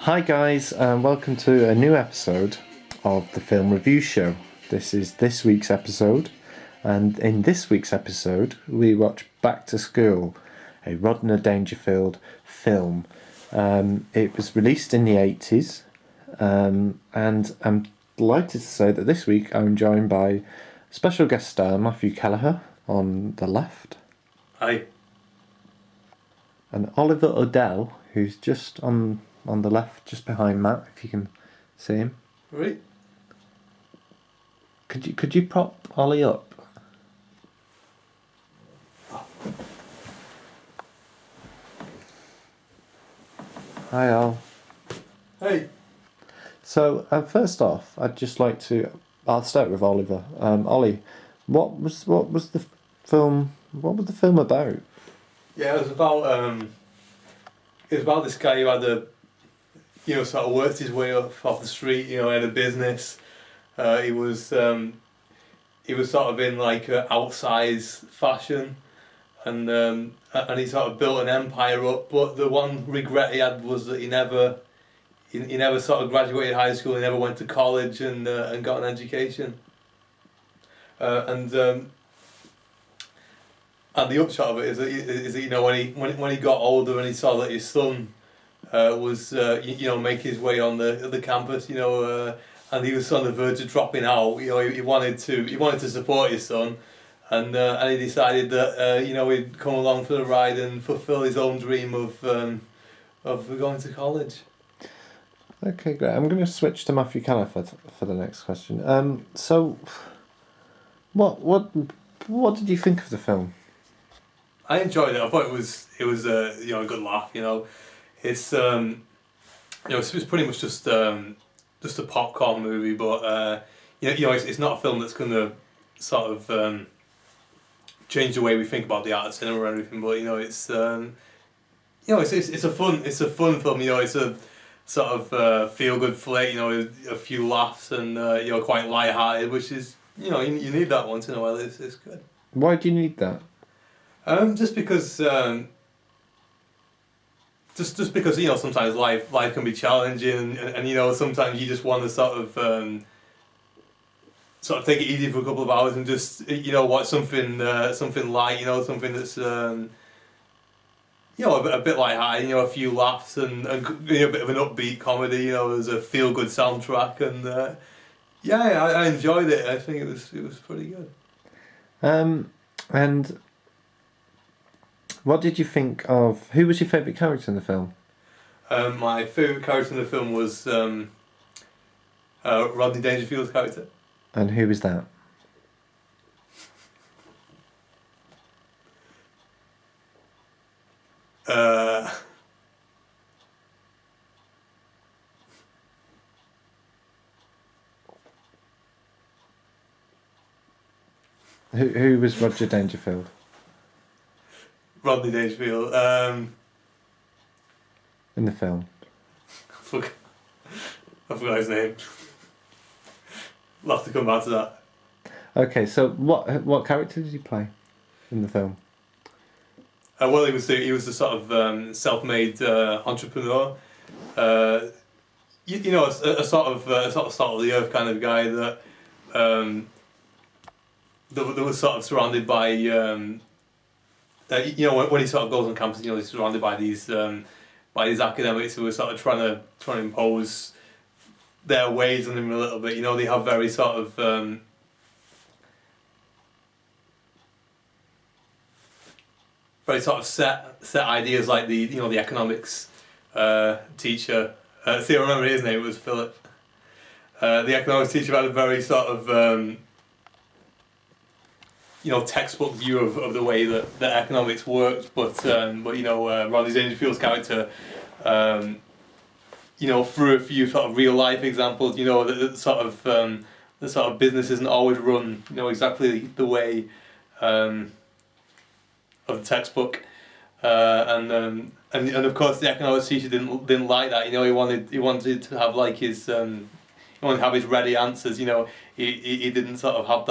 Hi guys, and welcome to a new episode of the Film Review Show. This is this week's episode, and in this week's episode we watch Back to School, a Rodney Dangerfield film. It was released in the 80s, and I'm delighted to say that this week I'm joined by special guest star Matthew Keleher on the left. Hi. And Oliver Odell, who's just on the left, just behind Matt, if you can see him. Right. Could you prop Ollie up? Hi Ol. Hey. So first off, I'll start with Oliver. Ollie, what was the film? What was the film about? Yeah, it was about this guy who had sort of worked his way up off the street. Had a business. He was sort of in like outsize fashion, and he sort of built an empire up. But the one regret he had was that he never sort of graduated high school. He never went to college and got an education. And the upshot of it is that when he got older and he saw that his son was make his way on the campus, and he was on the verge of dropping out. He wanted to support his son, and he decided that he'd come along for the ride and fulfill his own dream of going to college. Okay, great. I'm going to switch to Matthew Keleher for the next question. So, what did you think of the film? I enjoyed it. I thought it was a good laugh. It's it's pretty much just a popcorn movie, but it's not a film that's gonna sort of change the way we think about the art of cinema or anything. But it's a fun film. It's a sort of feel good flick. A few laughs and quite light-hearted, which is you need that once in a while. It's good. Why do you need that? Just because sometimes life can be challenging and sometimes you just want to sort of take it easy for a couple of hours and just watch something light, something that's a bit light-hearted, a few laughs and a bit of an upbeat comedy. There's a feel-good soundtrack and I enjoyed it. I think it was pretty good. And what did you think of... Who was your favourite character in the film? My favourite character in the film was Rodney Dangerfield's character. And who was that? Who was Roger Dangerfield? Rodney Dangerfield. In the film. I forgot his name. We'll have to come back to that. Okay, so what character did he play in the film? Well, he was the sort of self-made entrepreneur. A sort of salt of the earth kind of guy that was sort of surrounded by. When he sort of goes on campus, he's surrounded by these academics who are sort of trying to impose their ways on him a little bit. They have very sort of set ideas, like the economics teacher. I remember his name was Philip. The economics teacher had a very sort of textbook view of the way that economics worked, but Rodney Dangerfield's character, through a few sort of real life examples, the sort of business isn't always run, exactly the way of the textbook, and of course the economics teacher didn't like that. He wanted to have like his he wanted to have his ready answers. He didn't sort of have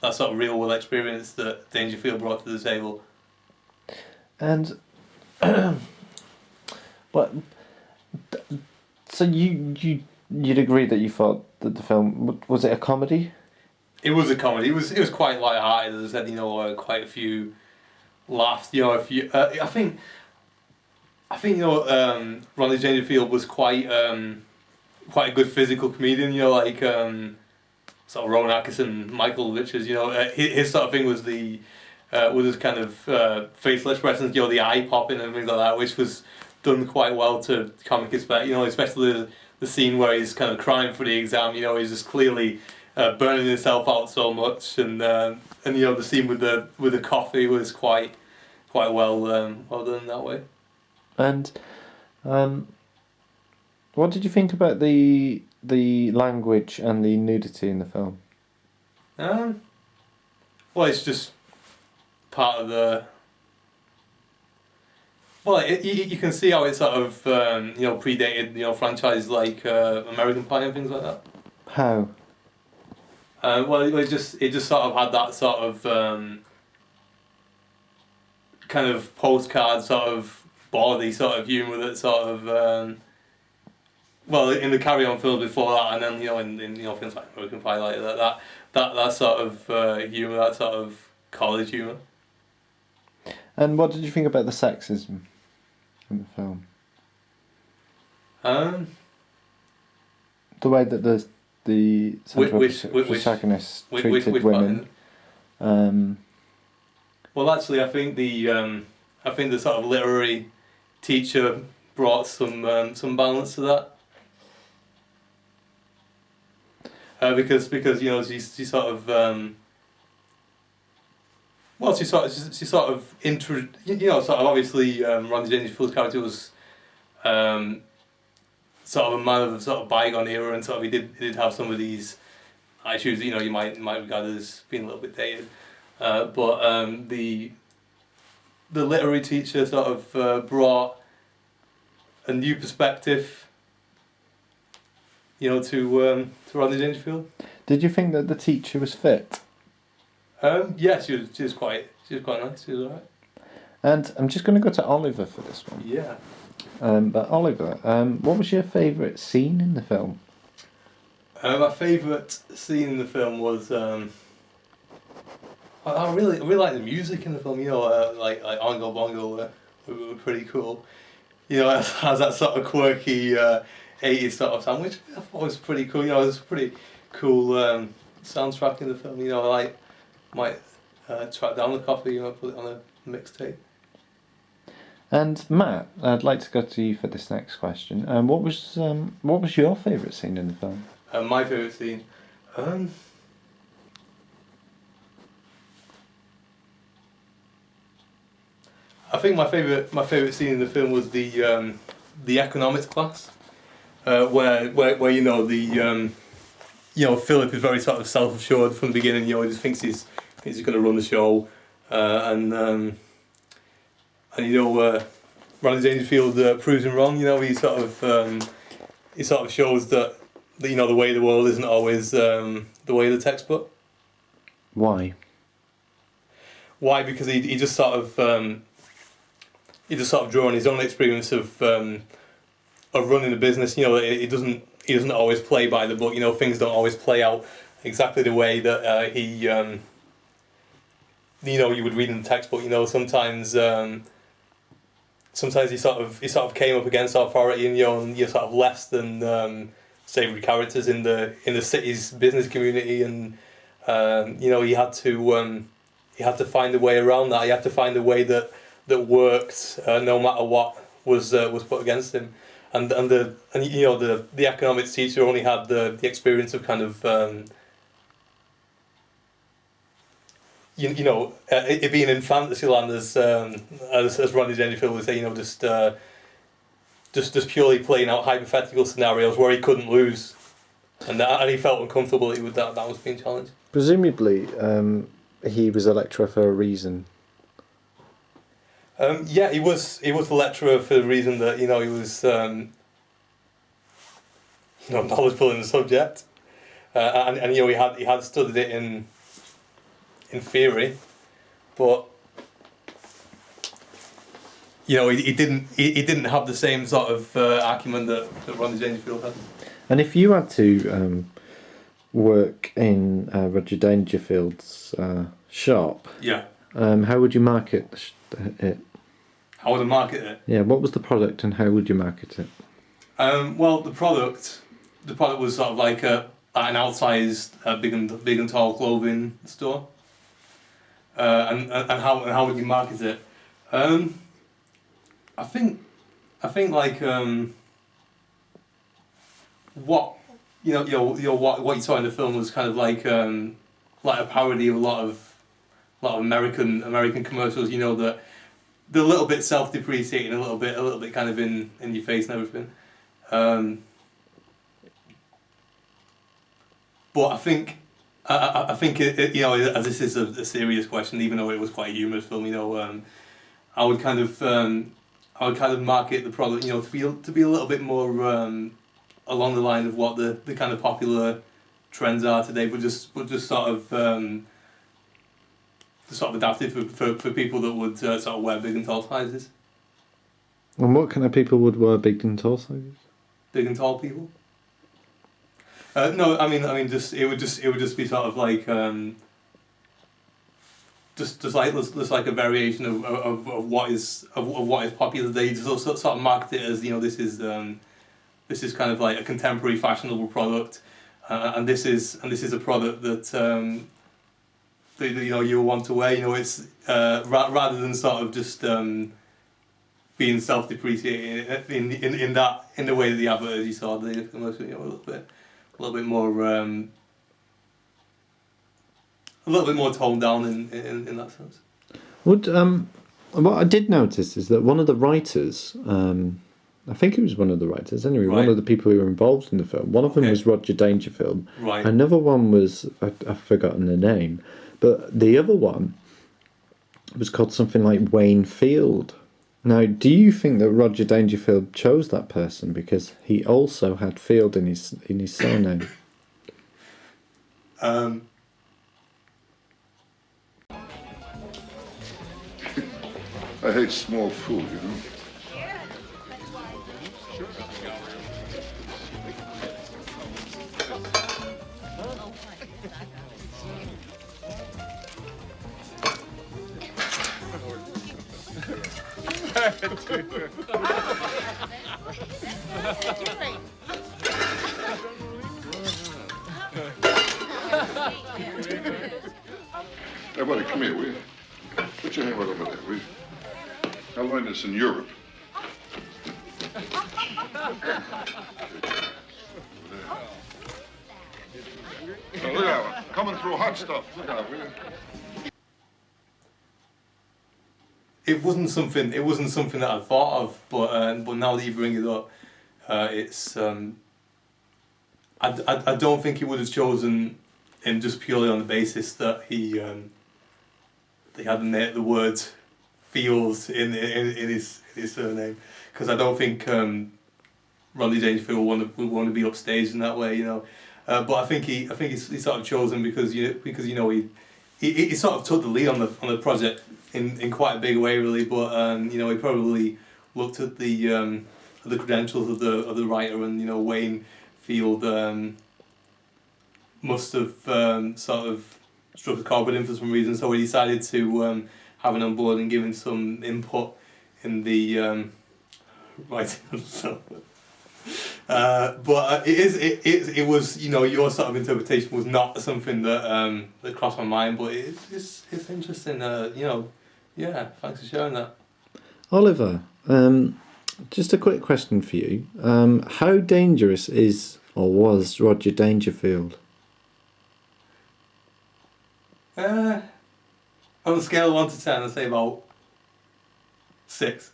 that sort of real world experience that Dangerfield brought to the table. And but So you'd agree that you thought that the film was it a comedy? It was a comedy. It was quite light-hearted, as I said. Quite a few laughs. I think Rodney Dangerfield was quite a good physical comedian. Sort of Rowan Atkinson, Michael Richards. His sort of thing was was his kind of facial expressions. The eye popping and things like that, which was done quite well to comic effect. Especially the scene where he's kind of crying for the exam. He's just clearly burning himself out so much, and the scene with the coffee was quite well done that way. And what did you think about the language and the nudity in the film? Well, it's just part of the. Well, you can see how it sort of predated franchises like American Pie and things like that. How? Well, it just sort of had that sort of kind of postcard sort of bawdy sort of humour that sort of in the Carry On films before that, and then in films like American Pie, like that sort of humour, that sort of college humour. And what did you think about the sexism in the film? The way that the protagonist treated women. Well, actually, I think the sort of literary teacher brought some balance to that. Because she sort of obviously Rodney Dangerfield's character was sort of a man of the sort of bygone era, and sort of he did have some of these issues you might regard as being a little bit dated, but the literary teacher sort of brought a new perspective to Rodney Dangerfield. Did you think that the teacher was fit? Yeah, she was quite nice. She was alright. And I'm just going to go to Oliver for this one. Yeah. But Oliver, what was your favourite scene in the film? My favourite scene in the film was I really like the music in the film. Like Ongo Bongo were pretty cool. It has that sort of quirky 80s sort of sound, which I thought was pretty cool. It was a pretty cool soundtrack in the film. I might track down a copy, put it on a mixtape. And Matt, I'd like to go to you for this next question. What was your favourite scene in the film? My favourite scene, I think my favourite scene in the film was the economics class, where Philip is very sort of self-assured from the beginning. He just thinks he's going to run the show, and Rodney Dangerfield proves him wrong. He sort of shows that the way of the world isn't always the way of the textbook. Why? Why? Because he just sort of drew on his own experience of running a business. He doesn't always play by the book. Things don't always play out exactly the way that you would read in the textbook. Sometimes he sort of came up against authority, and you're sort of less than savoury characters in the city's business community, and he had to find a way around that. He had to find a way that worked no matter what was put against him, and the economics teacher only had the experience of kind of it being in fantasy land, as Rodney Dangerfield would say, just purely playing out hypothetical scenarios where he couldn't lose, and he felt uncomfortable with that was being challenged. Presumably, he was a lecturer for a reason. Yeah, he was a lecturer for the reason that he was knowledgeable in the subject, and he had studied it in theory, but you know, he didn't have the same sort of acumen that Rodney Dangerfield had. And if you had to work in Roger Dangerfield's shop, Yeah. How would you market it? How would I market it? Yeah, what was the product and how would you market it? Well, the product was sort of like an outsized, big and tall clothing store. And how would you market it? I think like what what you saw in the film was kind of like a parody of a lot of American commercials. You know, that they're a little bit self-depreciating, a little bit kind of in your face and everything. But I think it, you know, as this is a serious question, even though it was quite a humorous film, you know, I would kind of market the product, you know, to be a little bit more along the line of what the kind of popular trends are today, but just sort of adapted for people that would sort of wear big and tall sizes. And what kind of people would wear big and tall sizes? Big and tall people. No, I mean, just it would just be sort of like just like a variation of what is popular today. Just sort of market it as, you know, this is kind of like a contemporary fashionable product, and this is a product that that you know you'll want to wear. You know, it's rather than sort of just being self-depreciating in the way that the advert, you saw the commercial, you know, a little bit more toned down in that sense. What I did notice is that one of the writers, I think it was one of the writers anyway, Right. one of the people who were involved in the film, one of them Okay. was Roger Dangerfield. Right. Another one was, I've forgotten the name, but the other one was called something like Wayne Field. Now, do you think that Roger Dangerfield chose that person because he also had Field in his surname? I hate small food, you know. Hey, buddy, come here, will you? Put your hand right over there, will you? I learned this in Europe. Now, look at that one. Coming through hot stuff. Look at that, will you? It wasn't something that I thought of, but now that you bring it up, it's I don't think he would have chosen him just purely on the basis that he had the word "feels" in his surname, because I don't think Rodney Dangerfield would want to be upstaged in that way, you know. But I think he's sort of chosen because you know he sort of took the lead on the project in quite a big way, really. But you know, he probably looked at the credentials of the writer, and you know, Wayne Field must have sort of struck a chord with him for some reason, so he decided to have him on board and give him some input in the writing of the film. But it was, you know, your sort of interpretation was not something that that crossed my mind, but it's interesting. You know, yeah. Thanks for sharing that. Oliver, just a quick question for you. How dangerous is or was Roger Dangerfield? On a scale of 1 to 10, I'd say about 6.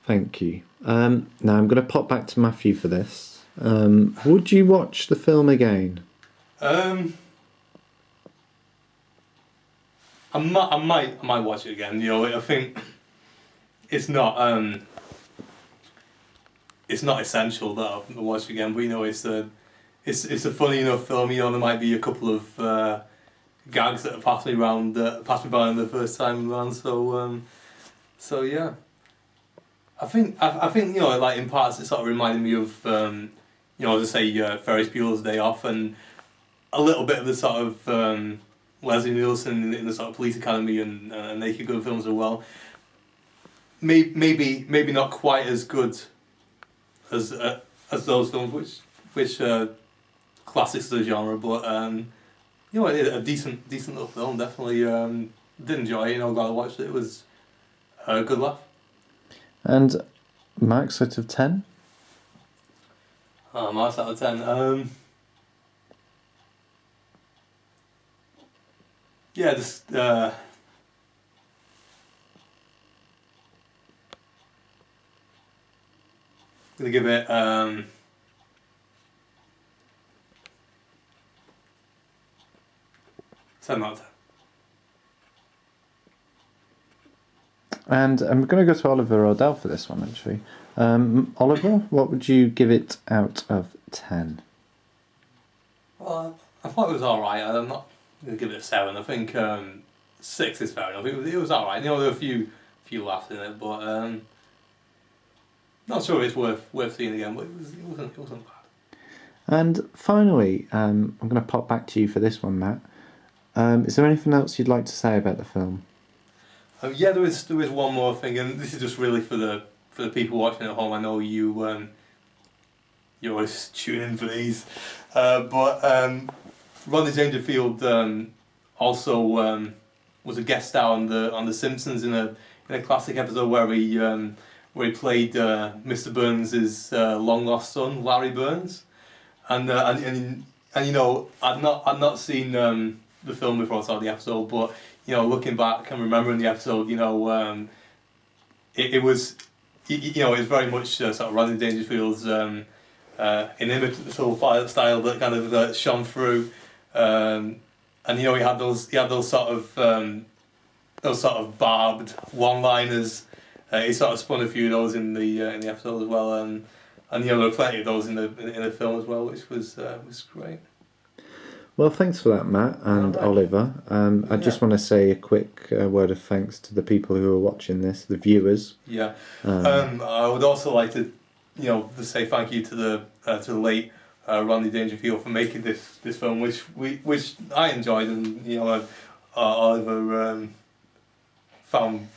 Thank you. Now I'm going to pop back to Matthew for this. Would you watch the film again? I might watch it again. You know, I think it's not essential that I watch it again. But you know, it's a funny enough film. You know, there might be a couple of gags that passed me by the first time around. So So yeah, I think you know, like in parts it sort of reminded me of you know, as I say, Ferris Bueller's Day Off, and a little bit of the sort of Leslie Nielsen in the sort of Police Academy and Naked Gun films as well. Maybe not quite as good as those films, which classics of the genre, but you know, a decent little film. Definitely did enjoy it. You know, glad I watched it. It was a good laugh. And marks out of 10? Marks out of 10. Yeah, just gonna give it 7 out of 10. And I'm going to go to Oliver Ordell for this one, actually. Oliver, what would you give it out of 10? Well, I thought it was alright. I'm not going to give it a 7. I think 6 is fair enough. It was alright. You know, there were a few laughs in it, but not sure if it's worth seeing again, but it wasn't bad. And finally, I'm going to pop back to you for this one, Matt. Is there anything else you'd like to say about the film? Yeah, there is one more thing, and this is just really for the people watching at home. I know you always tune in for these, but Rodney Dangerfield also was a guest star on the Simpsons in a classic episode where he played Mr. Burns' long lost son, Larry Burns, and you know, I'd not seen the film before I saw the episode, but you know, looking back and remembering the episode, you know, it was, you know, it was very much sort of Rodney Dangerfield's inimitable style that kind of shone through, and you know, he had those sort of barbed one-liners. He sort of spun a few of those in the episode as well, and you know, there were plenty of those in the film as well, which was great. Well, thanks for that, Matt and Oliver. I just want to say a quick word of thanks to the people who are watching this, the viewers. Yeah. I would also like to, you know, to say thank you to the late Rodney Dangerfield for making this film, which I enjoyed, and you know, Oliver found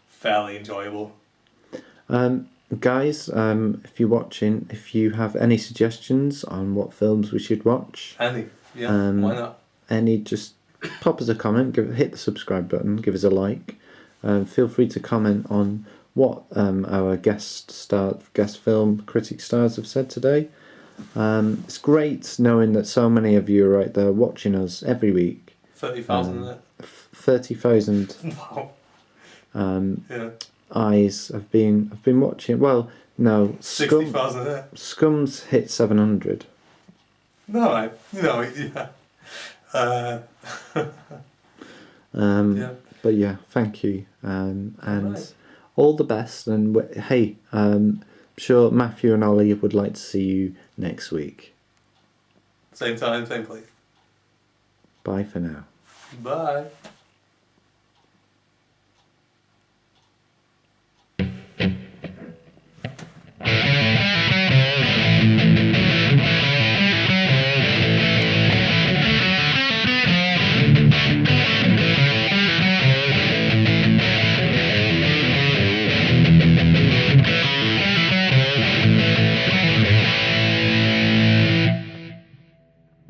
fairly enjoyable. Guys, if you're watching, if you have any suggestions on what films we should watch, Why not? just pop us a comment, hit the subscribe button, give us a like. Feel free to comment on what our guest film critic stars have said today. It's great knowing that so many of you are right there watching us every week. 30,000, isn't it? 30,000. Wow. Yeah. Eyes have been watching. Well, no, 60,000, isn't it? Scum's hit 700. No, you know, yeah. Yeah. But yeah, thank you, and all the best. And hey, I'm sure Matthew and Ollie would like to see you next week. Same time, same place. Bye for now. Bye.